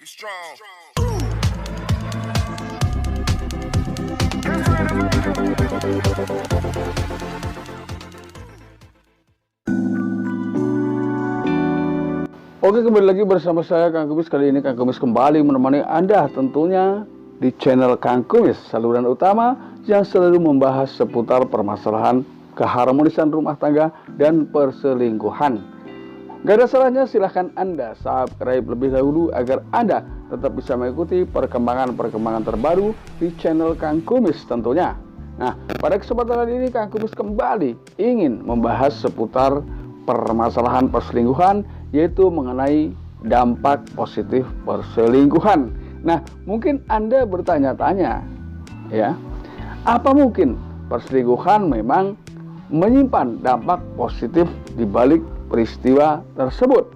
Be strong. Oke, kembali lagi bersama saya Kang Kumis. Kali ini Kang Kumis kembali menemani Anda tentunya di channel Kang Kumis, saluran utama yang selalu membahas seputar permasalahan keharmonisan rumah tangga dan perselingkuhan. Gak ada salahnya silahkan Anda subscribe lebih dahulu agar Anda tetap bisa mengikuti perkembangan-perkembangan terbaru di channel Kang Kumis tentunya. Nah, pada kesempatan ini Kang Kumis kembali ingin membahas seputar permasalahan perselingkuhan, yaitu mengenai dampak positif perselingkuhan. Nah, mungkin Anda bertanya-tanya, ya, apa mungkin perselingkuhan memang menyimpan dampak positif di balik peristiwa tersebut?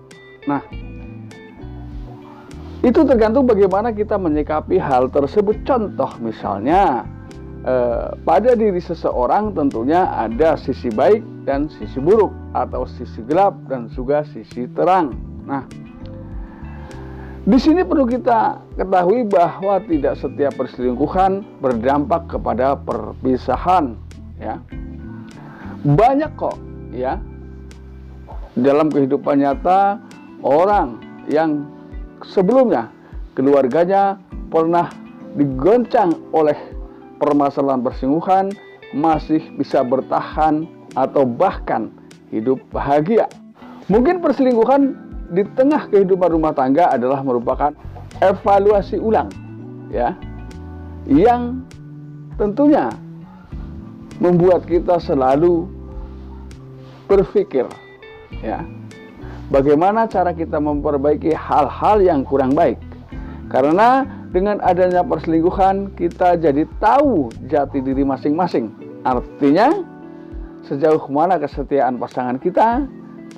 Nah, itu tergantung bagaimana kita menyikapi hal tersebut. Contoh misalnya, pada diri seseorang tentunya ada sisi baik dan sisi buruk, atau sisi gelap dan juga sisi terang. Nah, di sini perlu kita ketahui bahwa tidak setiap perselingkuhan berdampak kepada perpisahan, ya. Banyak kok, ya, dalam kehidupan nyata orang yang sebelumnya keluarganya pernah digoncang oleh permasalahan perselingkuhan masih bisa bertahan atau bahkan hidup bahagia. Mungkin perselingkuhan di tengah kehidupan rumah tangga adalah merupakan evaluasi ulang, ya, yang tentunya membuat kita selalu berpikir, ya, bagaimana cara kita memperbaiki hal-hal yang kurang baik. Karena dengan adanya perselingkuhan kita jadi tahu jati diri masing-masing. Artinya sejauh mana kesetiaan pasangan kita.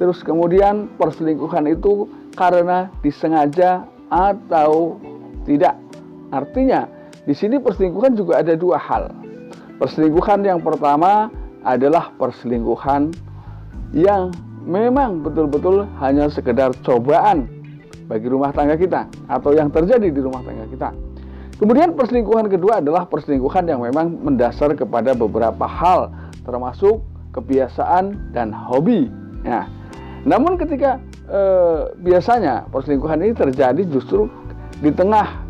Terus kemudian perselingkuhan itu karena disengaja atau tidak. Artinya di sini perselingkuhan juga ada dua hal. Perselingkuhan yang pertama adalah perselingkuhan yang memang betul-betul hanya sekedar cobaan bagi rumah tangga kita atau yang terjadi di rumah tangga kita. Kemudian perselingkuhan kedua adalah perselingkuhan yang memang mendasar kepada beberapa hal, termasuk kebiasaan dan hobi. Nah, namun ketika biasanya perselingkuhan ini terjadi justru di tengah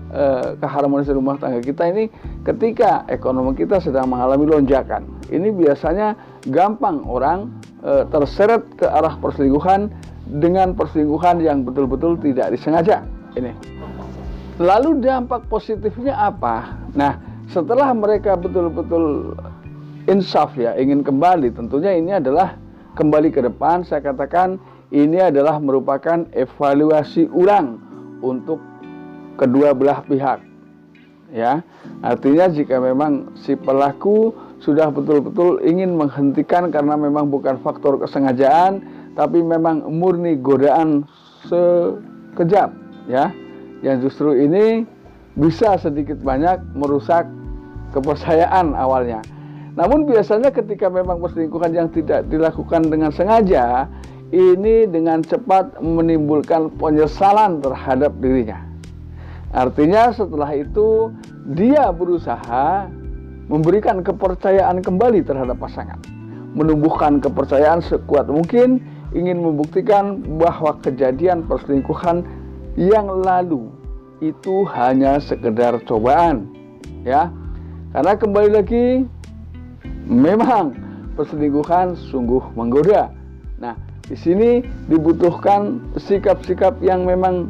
keharmonisan rumah tangga kita ini, ketika ekonomi kita sedang mengalami lonjakan. Ini biasanya gampang orang terseret ke arah perselingkuhan dengan perselingkuhan yang betul-betul tidak disengaja. Ini. Lalu dampak positifnya apa? Nah, setelah mereka betul-betul insaf, ya, ingin kembali, tentunya ini adalah kembali ke depan. Saya katakan ini adalah merupakan evaluasi ulang untuk kedua belah pihak, ya. Artinya jika memang si pelaku sudah betul-betul ingin menghentikan karena memang bukan faktor kesengajaan, tapi memang murni godaan sekejap, ya, yang justru ini bisa sedikit banyak merusak kepercayaan awalnya. Namun biasanya ketika memang perselingkuhan yang tidak dilakukan dengan sengaja, ini dengan cepat menimbulkan penyesalan terhadap dirinya. Artinya setelah itu dia berusaha memberikan kepercayaan kembali terhadap pasangan, menumbuhkan kepercayaan sekuat mungkin, ingin membuktikan bahwa kejadian perselingkuhan yang lalu itu hanya sekedar cobaan, ya. Karena kembali lagi memang perselingkuhan sungguh menggoda. Nah, di sini dibutuhkan sikap-sikap yang memang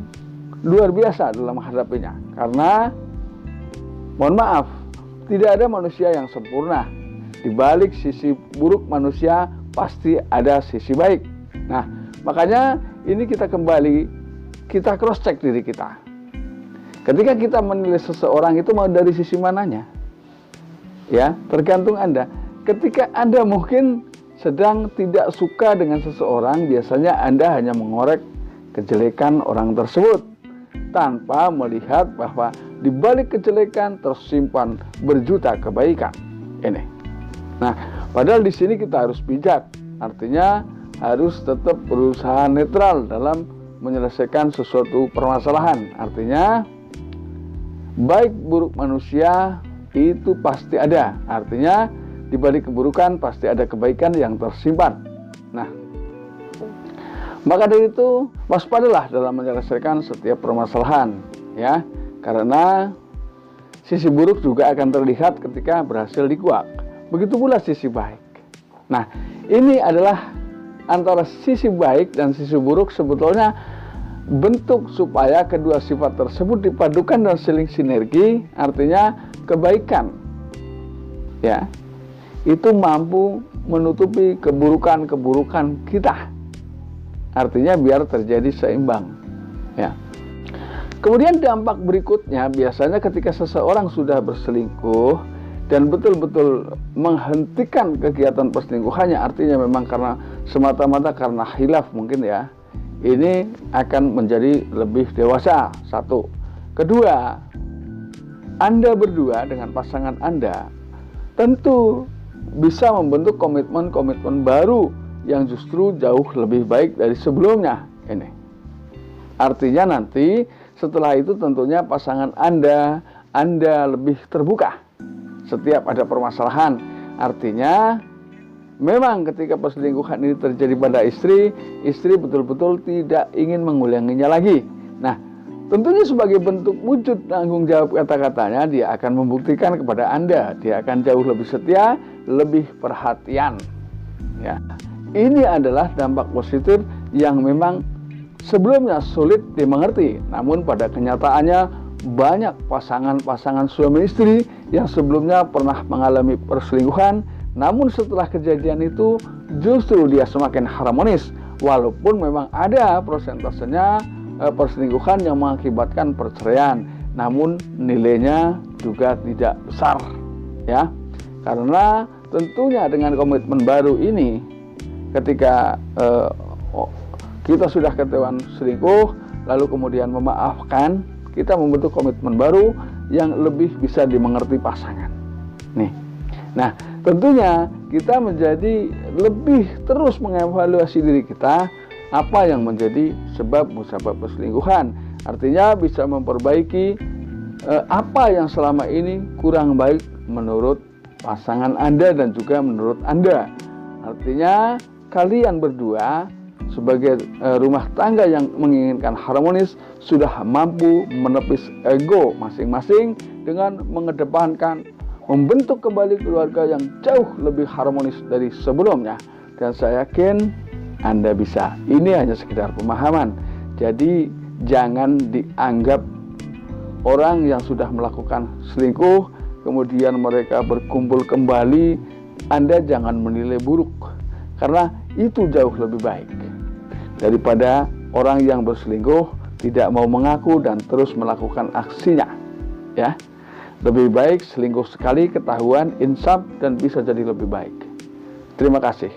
luar biasa dalam menghadapinya. Karena mohon maaf, tidak ada manusia yang sempurna. Di balik sisi buruk manusia pasti ada sisi baik. Nah, makanya ini kita cross check diri kita. Ketika kita menilai seseorang itu mau dari sisi mananya, ya, tergantung Anda. Ketika Anda mungkin sedang tidak suka dengan seseorang, biasanya Anda hanya mengorek kejelekan orang tersebut tanpa melihat bahwa di balik kejelekan tersimpan berjuta kebaikan. Ini. Nah, padahal di sini kita harus bijak. Artinya harus tetap berusaha netral dalam menyelesaikan sesuatu permasalahan. Artinya baik buruk manusia itu pasti ada. Artinya di balik keburukan pasti ada kebaikan yang tersimpan. Nah, maka dari itu waspadalah dalam menyelesaikan setiap permasalahan, ya, karena sisi buruk juga akan terlihat ketika berhasil dikuak. Begitu pula sisi baik. Nah, ini adalah antara sisi baik dan sisi buruk sebetulnya bentuk supaya kedua sifat tersebut dipadukan dan saling sinergi. Artinya kebaikan, ya, itu mampu menutupi keburukan-keburukan kita. Artinya biar terjadi seimbang, ya. Kemudian dampak berikutnya biasanya ketika seseorang sudah berselingkuh dan betul-betul menghentikan kegiatan perselingkuhannya, artinya memang karena semata-mata karena khilaf mungkin, ya, ini akan menjadi lebih dewasa. Satu. Kedua, Anda berdua dengan pasangan Anda tentu bisa membentuk komitmen-komitmen baru yang justru jauh lebih baik dari sebelumnya. Ini artinya nanti setelah itu tentunya pasangan Anda lebih terbuka setiap ada permasalahan. Artinya memang ketika perselingkuhan ini terjadi pada istri betul-betul tidak ingin mengulanginya lagi. Nah, tentunya sebagai bentuk wujud tanggung jawab kata-katanya, dia akan membuktikan kepada Anda, dia akan jauh lebih setia, lebih perhatian, ya. Ini adalah dampak positif yang memang sebelumnya sulit dimengerti, namun pada kenyataannya banyak pasangan-pasangan suami istri yang sebelumnya pernah mengalami perselingkuhan, namun setelah kejadian itu justru dia semakin harmonis, walaupun memang ada persentasenya perselingkuhan yang mengakibatkan perceraian, namun nilainya juga tidak besar, ya. Karena tentunya dengan komitmen baru ini, ketika kita sudah ketahuan selingkuh lalu kemudian memaafkan, kita membentuk komitmen baru yang lebih bisa dimengerti pasangan. Nih. Nah, tentunya kita menjadi lebih terus mengevaluasi diri kita, apa yang menjadi sebab musabab perselingkuhan. Artinya bisa memperbaiki apa yang selama ini kurang baik menurut pasangan Anda dan juga menurut Anda. Artinya kalian berdua sebagai rumah tangga yang menginginkan harmonis sudah mampu menepis ego masing-masing dengan mengedepankan membentuk kembali keluarga yang jauh lebih harmonis dari sebelumnya. Dan saya yakin Anda bisa. Ini hanya sekedar pemahaman. Jadi jangan dianggap orang yang sudah melakukan selingkuh kemudian mereka berkumpul kembali, Anda jangan menilai buruk, karena itu jauh lebih baik daripada orang yang berselingkuh tidak mau mengaku dan terus melakukan aksinya, ya. Lebih baik selingkuh sekali ketahuan, insaf, dan bisa jadi lebih baik. Terima kasih.